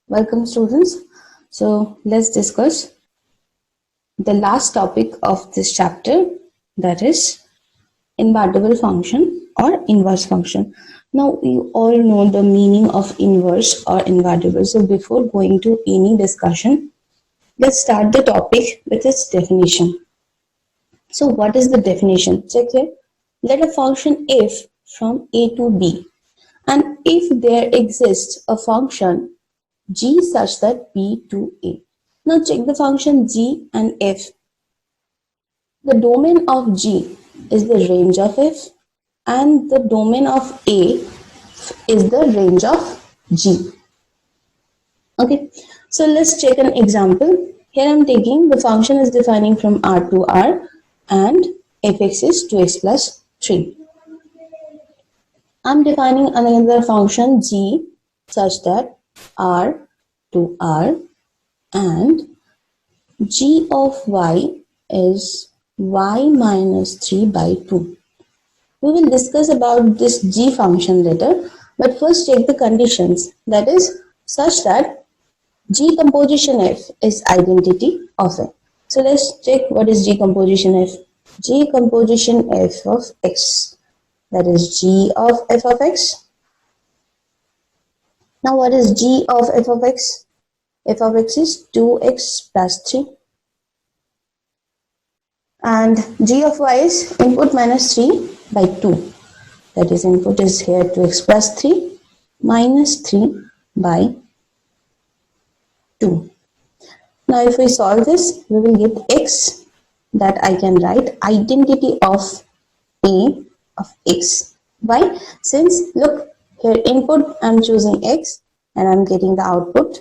Welcome students. So let's discuss the last topic of this chapter, that is invertible function or inverse function. Now you all know the meaning of inverse or invertible. So before going to any discussion, let's start the topic with its definition. So what is the definition? Check here. Let a function f from a to b, and if there exists a function g such that b to a. Now check the function g and f. The domain of g is the range of f, and the domain of a is the range of g. Okay, so let's check an example. Here I'm taking the function is defining from r to r, and fx is 2x plus 3. I'm defining another function g such that r to r, and g of y is y minus 3 by 2. We will discuss about this g function later, but first check the conditions, that is such that g composition f is identity of f. So let's check what is g composition f. G composition f of x, that is g of f of x. Now what is g of f of x? F of x is 2x plus 3. And g of y is input minus 3 by 2. That is, input is here 2x plus 3 minus 3 by 2. Now if we solve this, we will get x, that I can write identity of a of x. Why? Since look here, input I'm choosing x and I'm getting the output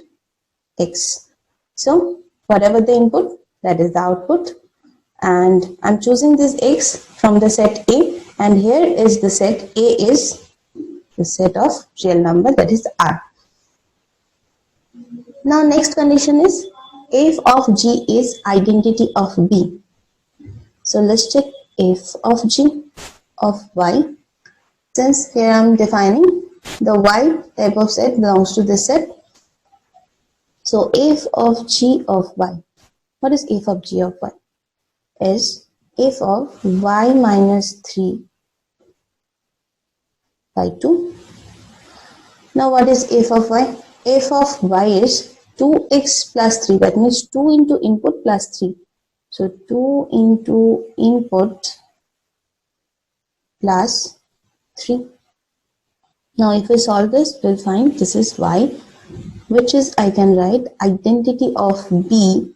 x. So whatever the input, that is the output, and I'm choosing this x from the set A, and here is the set A is the set of real number, that is R. Now next condition is f of g is identity of b. So let's check f of g of y. Since here I'm defining the y type of set belongs to this set, so f of g of y. What is f of g of y? Is f of y minus 3 by 2. Now what is f of y? F of y is 2x plus 3. That means 2 into input plus 3. So 2 into input plus 3. Now if we solve this, we'll find this is y, which is I can write identity of b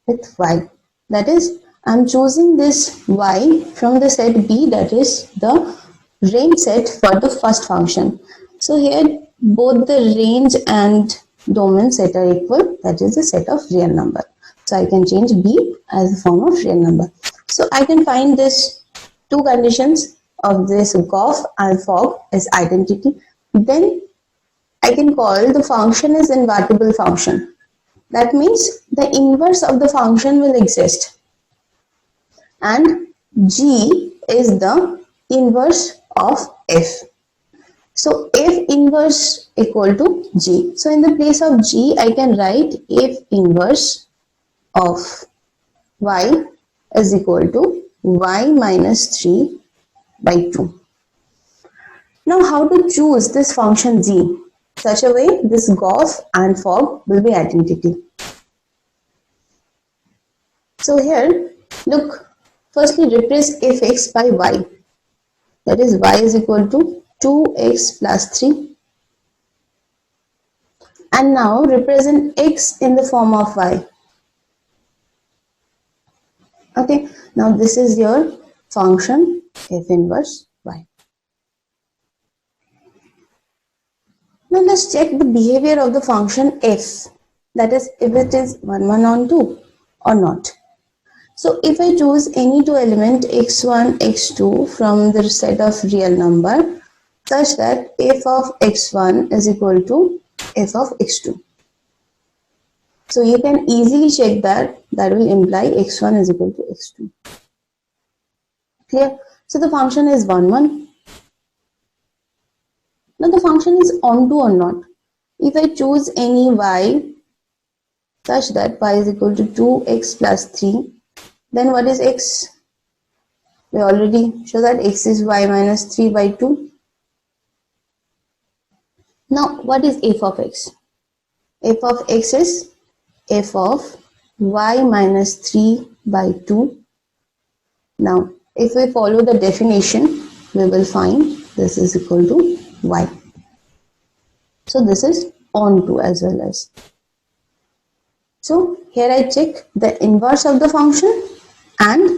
with y. That is, I'm choosing this y from the set b, that is the range set for the first function. So here both the range and domain set are equal, that is the set of real number. So I can change b as the form of real number. So I can find this two conditions of this Goff and Fogg is identity. Then I can call the function is invertible function. That means the inverse of the function will exist, and g is the inverse of f. So f inverse equal to g. So in the place of g, I can write f inverse of y is equal to y minus 3 by 2. Now how to choose this function g? Such a way this Goff and Fogg will be identity. So here, look, firstly replace fx by y. That is y is equal to 2x plus 3. And now represent x in the form of y. Okay, now this is your function f inverse y. Now let's check the behavior of the function f. That is, if it is 1, 1 on 2 or not. So if I choose any two element x1, x2 from the set of real number such that f of x1 is equal to f of x2. So you can easily check that will imply x1 is equal to x2. Clear? So the function is 1, 1. Now the function is onto or not. If I choose any y such that y is equal to 2x plus 3, then what is x? We already show that x is y minus 3 by 2. Now, what is f of x? F of x is f of y minus 3 by 2. Now, if we follow the definition, we will find this is equal to y. So, this is onto as well as. So, here I check the inverse of the function and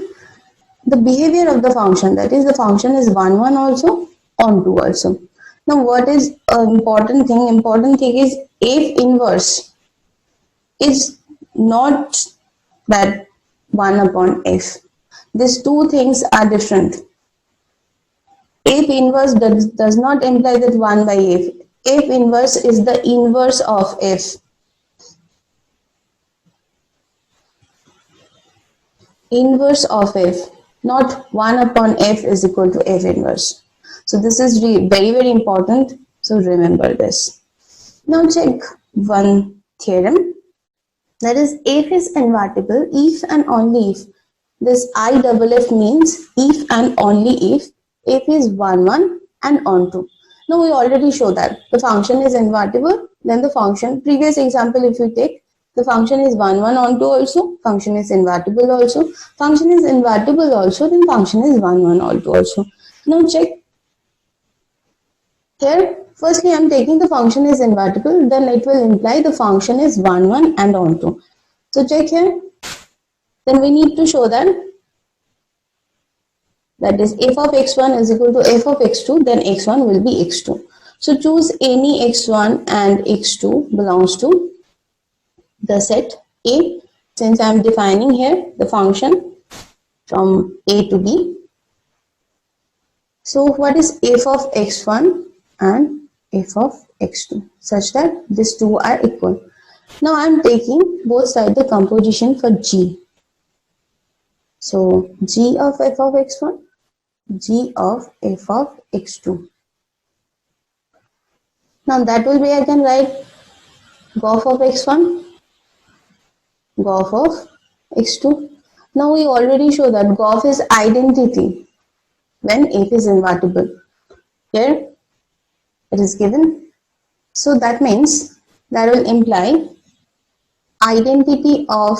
the behavior of the function, that is the function is 1 1 also, onto also. Now what is important thing? Important thing is f inverse is not that 1 upon f. These two things are different. F inverse does not imply that 1 by f. F inverse is the inverse of f. Inverse of f, not 1 upon f is equal to f inverse. So this is very important. So remember this. Now check one theorem. That is, f is invertible if and only if. This IFF means if and only if f is 1 1 and onto. Now we already show that the function is invertible. Then the function, previous example if we take, the function is 1 1 onto also, function is invertible also, function is invertible also, then function is 1 1 onto also. Now check here. Firstly, I am taking the function is invertible, then it will imply the function is 1 1 and onto. So check here. Then we need to show that is f of x1 is equal to f of x2, then x1 will be x2. So choose any x1 and x2 belongs to the set A, since I am defining here the function from A to B. So what is f of x1 and f of x2 such that these two are equal. Now I am taking both sides the composition for G. So G of f of x1, G of f of x2. Now that will be, I can write GOF of x1, GOF of x2. Now we already show that GOF is identity when f is invertible. Here it is given. So that means that will imply identity of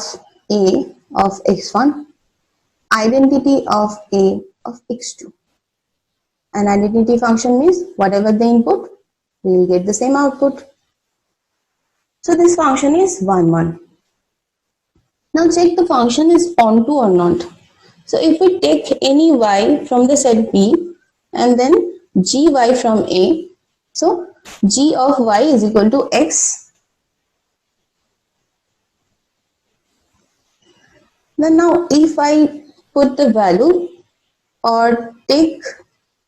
A of x1, identity of A of x2. An identity function means whatever the input, we will get the same output. So this function is 1 1. Now check the function is onto or not. So if we take any y from the set B and then gy from A, so g of y is equal to x. Then now if I put the value or take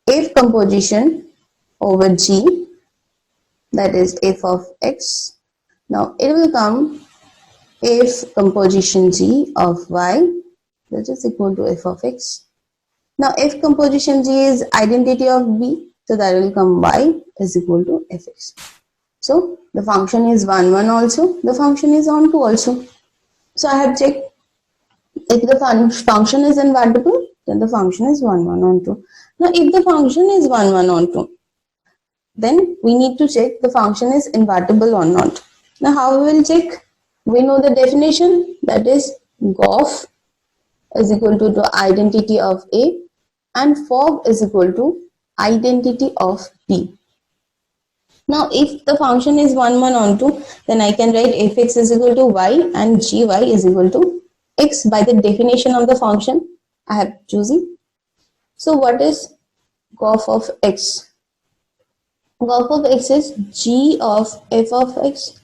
f composition over g, that is f of x, now it will come f composition g of y, that is equal to f of x. Now f composition g is identity of b, so that will come y is equal to fx. So the function is 1 1 also, the function is onto also. So I have checked if the function is invertible, then the function is 1 1 onto. Now if the function is 1 1 onto, then we need to check the function is invertible or not. Now how we will check? We know the definition, that is GOF is equal to the identity of A and FOB is equal to identity of B. Now if the function is 1 1 onto, then I can write fx is equal to y and gy is equal to x by the definition of the function I have chosen. So what is GOF of x? GOF of x is g of f of x.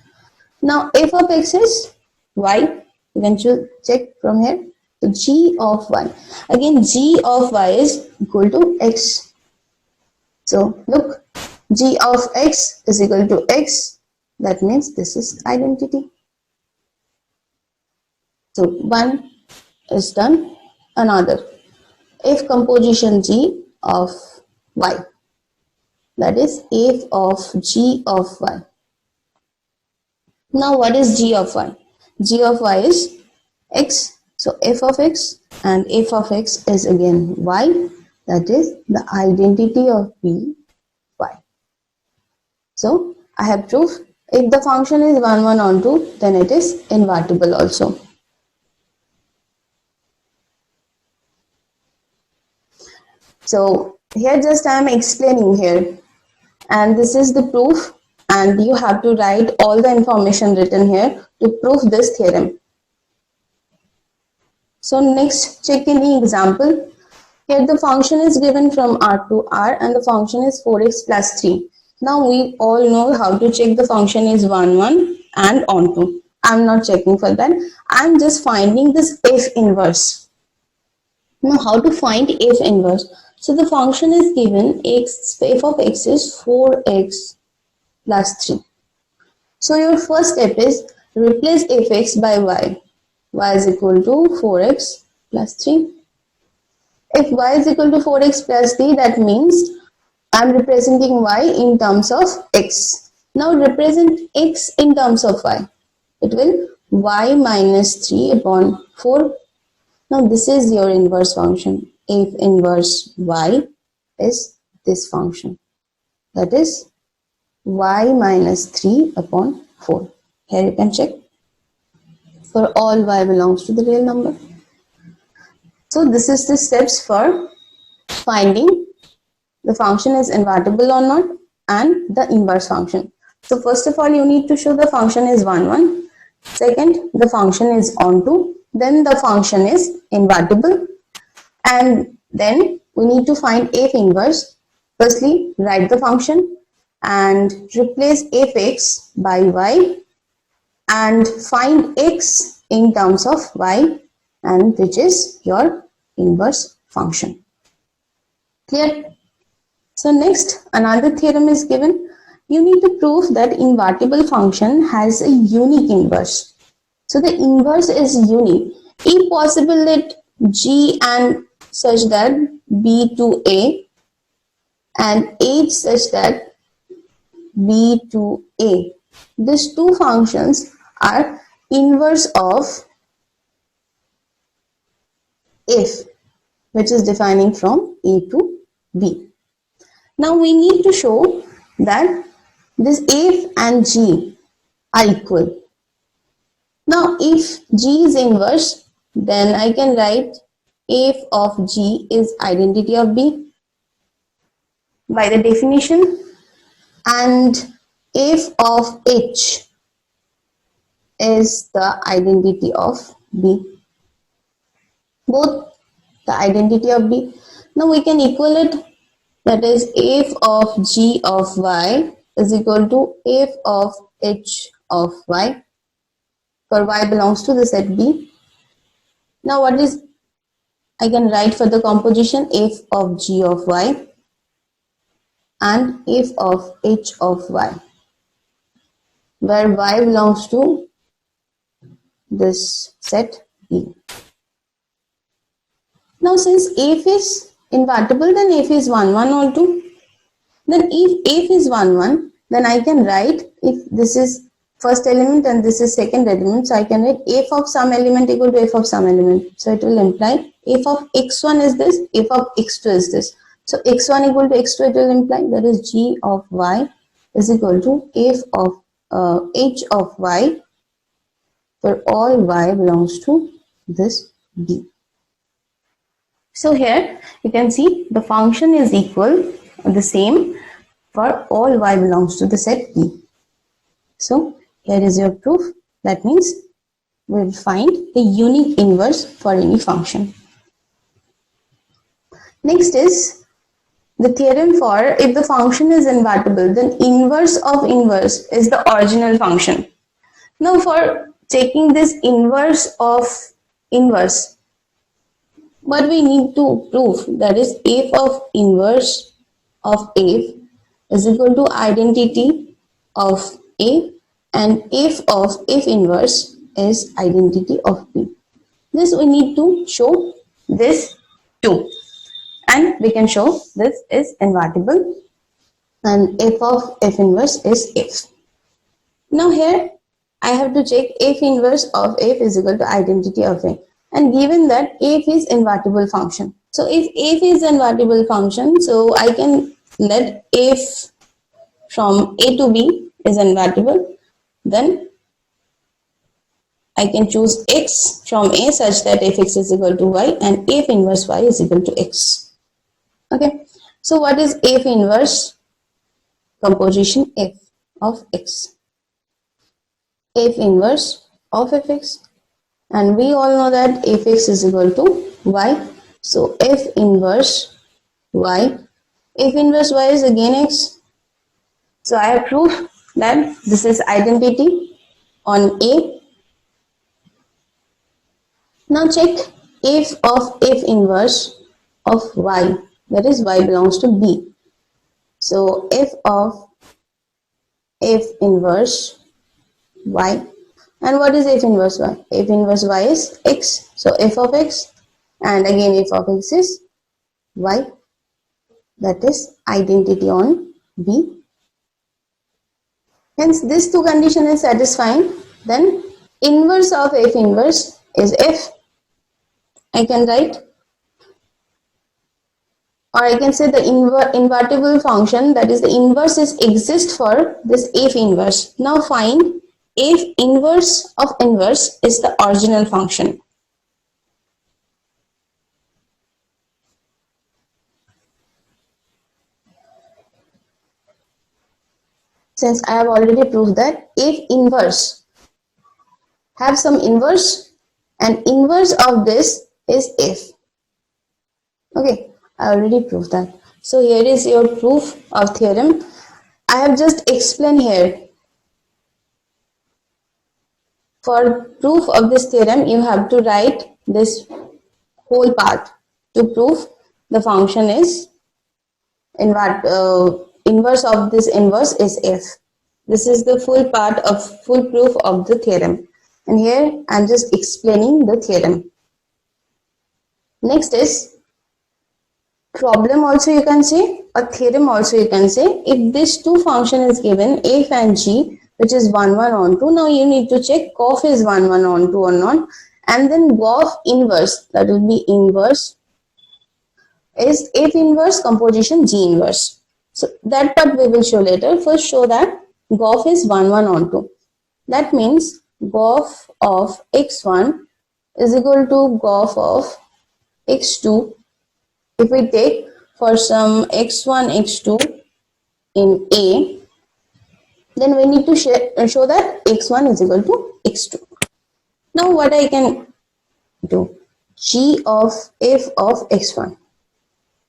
Now f of x is y. You can check from here. So g of y. Again g of y is equal to x. So look, g of x is equal to x. That means this is identity. So one is done. Another, f composition g of y. That is f of g of y. Now what is g of y? G of y is x. So f of x, and f of x is again y. That is the identity of b, y. So I have proof if the function is 1 1 on 2, then it is invertible also. So here just I am explaining here, and this is the proof, and you have to write all the information written here to prove this theorem. So next, check any example. Here the function is given from R to R and the function is 4x plus 3. Now we all know how to check the function is 1 1 and onto. I'm not checking for that. I'm just finding this f inverse. Now how to find f inverse? So the function is given f of x is 4x plus 3. So your first step is replace fx by y. Y is equal to 4x plus 3. If y is equal to 4x plus 3, that means I am representing y in terms of x. Now represent x in terms of y. It will y minus 3 upon 4. Now this is your inverse function. F inverse y is this function. That is y minus 3 upon 4. Here you can check. For all y belongs to the real number. So this is the steps for finding the function is invertible or not and the inverse function. So first of all, you need to show the function is 1 1. Second, the function is onto. Then the function is invertible. And then we need to find f inverse. Firstly, write the function and replace fx by y and find x in terms of y, and which is your inverse function. Clear? So next, another theorem is given. You need to prove that invertible function has a unique inverse. So the inverse is unique. If possible, let g and such that b to a and h such that b to a. These two functions are inverse of f, which is defining from a to b. Now we need to show that this f and g are equal. Now if g is inverse, then I can write f of g is identity of b by the definition, and f of h is the identity of b. Both the identity of b. Now we can equal it. That is f of g of y is equal to f of h of y, for y belongs to the set B. Now what is, I can write for the composition f of g of y and f of h of y, where y belongs to this set B. Now since f is invertible, then f is 1 1 or 2. Then if f is 1 1, then I can write, if this is first element and this is second element, so I can write f of some element equal to f of some element. So it will imply f of x1 is this, f of x2 is this. So x1 equal to x2, it will imply that is g of y is equal to f of h of y for all y belongs to this b. So here you can see the function is equal, the same for all y belongs to the set B. So here is your proof. That means we will find the unique inverse for any function. Next is the theorem for if the function is invertible, then inverse of inverse is the original function. Now for checking this inverse of inverse, what we need to prove, that is f of inverse of f is equal to identity of a, and f of f inverse is identity of b. This we need to show this too, and we can show this is invertible and f of f inverse is f. Now here I have to check f inverse of f is equal to identity of a. And given that f is invertible function. So if f is invertible function, so I can let f from a to b is invertible. Then I can choose x from a such that fx is equal to y and f inverse y is equal to x. Okay. So what is f inverse? Composition f of x. F inverse of fx, and we all know that fx is equal to y. So f inverse y, f inverse y is again x. So I have proved that this is identity on A. Now check f of f inverse of y, that is y belongs to B. So f of f inverse y, and what is f inverse y? F inverse y is x. So f of x, and again f of x is y, that is identity on B. Hence this two condition is satisfying. Then inverse of f inverse is f. I can write, or I can say the invertible function, that is the inverse is exist for this f inverse. Now find f inverse of inverse is the original function. Since I have already proved that f inverse have some inverse, and inverse of this is f. Okay, I already proved that. So here is your proof of theorem. I have just explained here. For proof of this theorem, you have to write this whole part to prove the function is inverse of this inverse is f. This is the full part of full proof of the theorem, and here I am just explaining the theorem. Next is problem also you can say, or theorem also you can say. If this two function is given f and g, which is 1 1 on 2, now you need to check cof is 1 1 on 2 or not, and then gof inverse, that will be inverse is f inverse composition g inverse. So that part we will show later. First show that gof is 1 1 on 2. That means gof of x1 is equal to gof of x2. If we take for some x1, x2 in A, then we need to show that x1 is equal to x2. Now what I can do? G of f of x1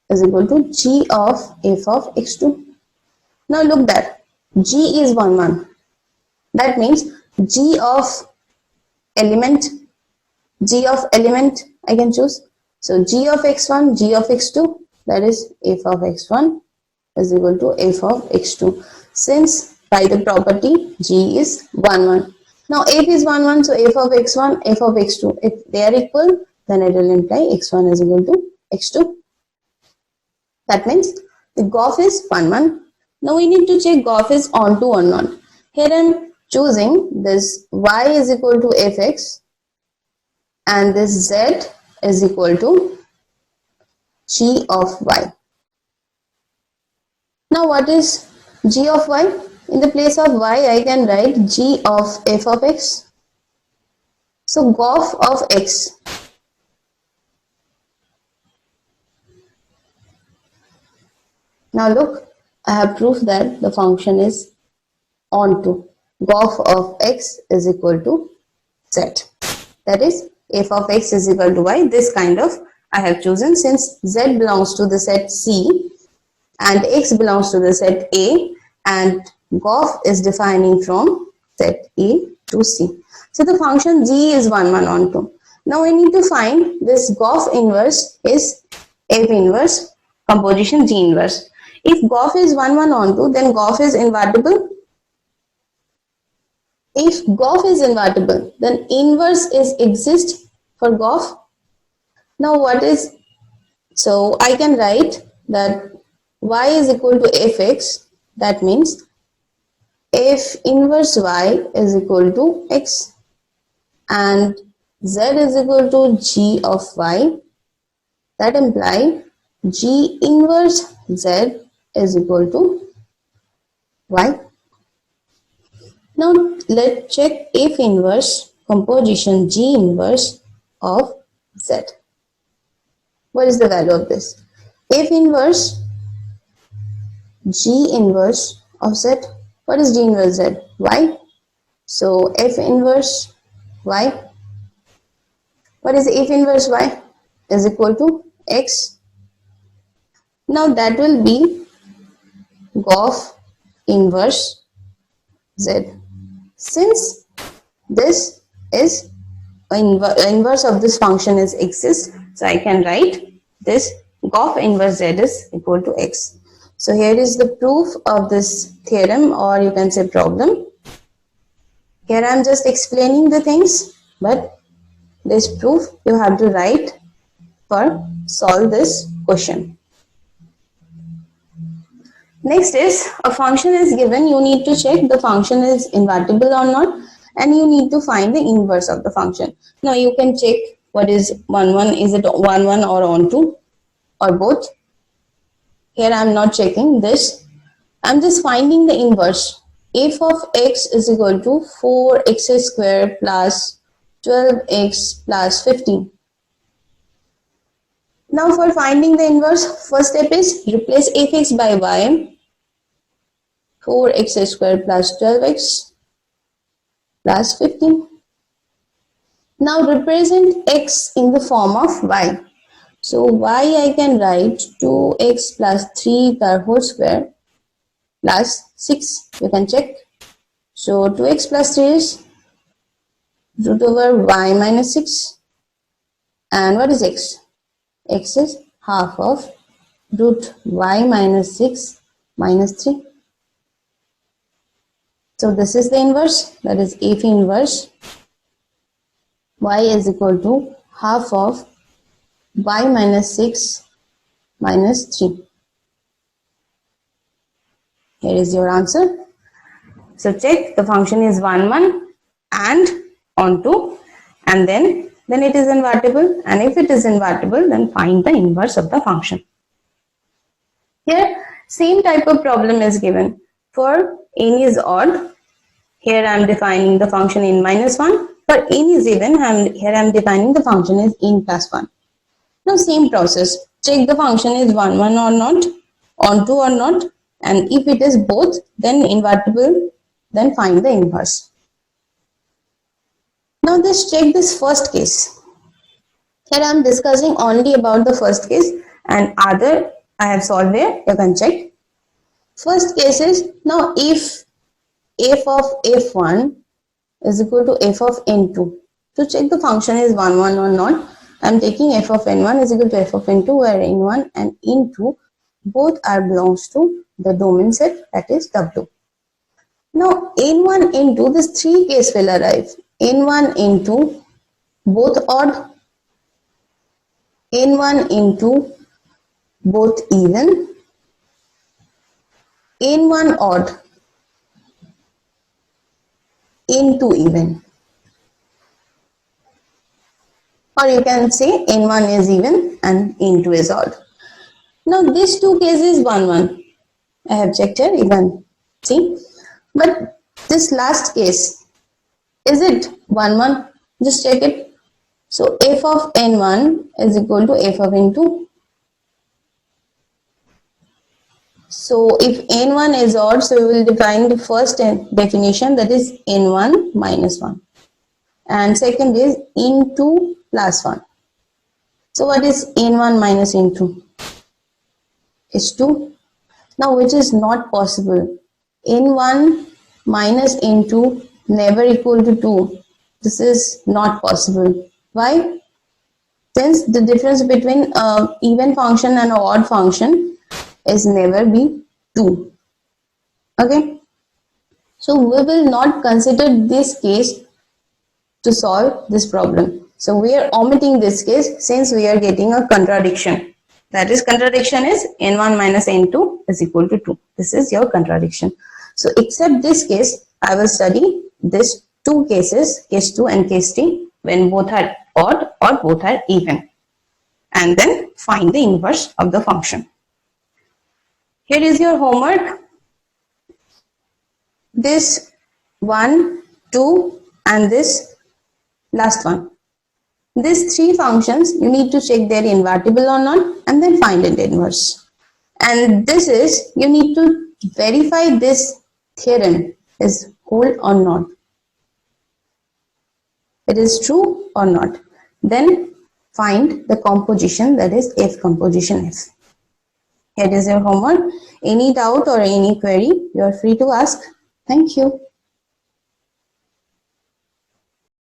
is equal to g of f of x2. Now look that g is 1 1. That means g of element I can choose. So g of x1, g of x2, that is f of x1 is equal to f of x2. Since by the property g is 1 1. Now f is 1 1, so f of x1, f of x2, if they are equal, then it will imply x1 is equal to x2. That means the gof is 1 1. Now we need to check gof is onto or not. Here I am choosing this y is equal to fx and this z is equal to g of y. Now what is g of y? In the place of y, I can write g of f of x. So gof of x. Now look, I have proved that the function is onto. Gof of x is equal to z. That is f of x is equal to y. This kind of I have chosen since z belongs to the set C and x belongs to the set A, and gof is defining from set A to C. So the function g is 1 1 on 2. Now we need to find this gof inverse is f inverse composition g inverse. If gof is 1 1 on 2, then gof is invertible. If gof is invertible, then inverse is exist for gof. Now what is, so I can write that y is equal to fx. That means if inverse y is equal to x and z is equal to g of y, that implies g inverse z is equal to y. Now let's check F inverse composition G inverse of Z. What is the value of this? F inverse G inverse of Z. What is G inverse Z? Y. So F inverse Y. What is F inverse Y? Is equal to X. Now that will be GOF inverse Z. Since this is inverse of this function is exists, so I can write this GOF inverse Z is equal to X. So here is the proof of this theorem, or you can say problem. Here I am just explaining the things, but this proof you have to write for solve this question. Next is a function is given, you need to check the function is invertible or not, and you need to find the inverse of the function. Now you can check what is 1 1, is it 1 1 or on 2 or both. Here I am not checking this, I am just finding the inverse. F of x is equal to 4x square plus 12x plus 15. Now for finding the inverse, first step is replace fx by y. 4x square plus 12x plus 15. Now represent x in the form of y. So y I can write 2x plus 3 the whole square plus 6. You can check. So 2x plus 3 is root over y minus 6. And what is x? X is half of root y minus 6 minus 3. So this is the inverse, that is F inverse y is equal to half of y minus 6 minus 3. Here is your answer. So check the function is 1 1 and on 2, and then it is invertible, and if it is invertible then find the inverse of the function. Here same type of problem is given. For n is odd, here I am defining the function n minus 1. For n is even, here I am defining the function is n plus 1. Now same process, check the function is 1 1 or not, on 2 or not, and if it is both then invertible, then find the inverse. Now let's check this first case. Here I am discussing only about the first case, and other I have solved here, you can check. First case is, now if f of f1 is equal to f of n2, to check the function is 1 1 or not, I am taking f of n1 is equal to f of n2, where n1 and n2 both are belongs to the domain set, that is W. Now n1, n2, this three case will arrive. n1, n2 both odd, n1, n2 both even, n1 odd, n2 even. Or you can say n1 is even and n2 is odd. Now these two cases 1 1. I have checked here, you can see. But this last case, is it 1 1? Just check it. So f of n1 is equal to f of n2. So if n1 is odd, so we will define the first definition, that is n1 minus 1. And second is n2 plus 1. So what is n1 minus n2? Is 2. Now which is not possible. n1 minus n2 never equal to 2. This is not possible. Why? Since the difference between even function and odd function is never be 2. Okay. So we will not consider this case to solve this problem. So we are omitting this case since we are getting a contradiction. That is, contradiction is n1 minus n2 is equal to 2. This is your contradiction. So except this case, I will study this two cases, case 2 and case 3, when both are odd or both are even, and then find the inverse of the function. Here is your homework. This 1, 2 and this last one. These three functions, you need to check they're invertible or not and then find an inverse. And this is, you need to verify this theorem is whole or not. It is true or not. Then find the composition, that is F composition F. Here is your homework. Any doubt or any query, you are free to ask. Thank you.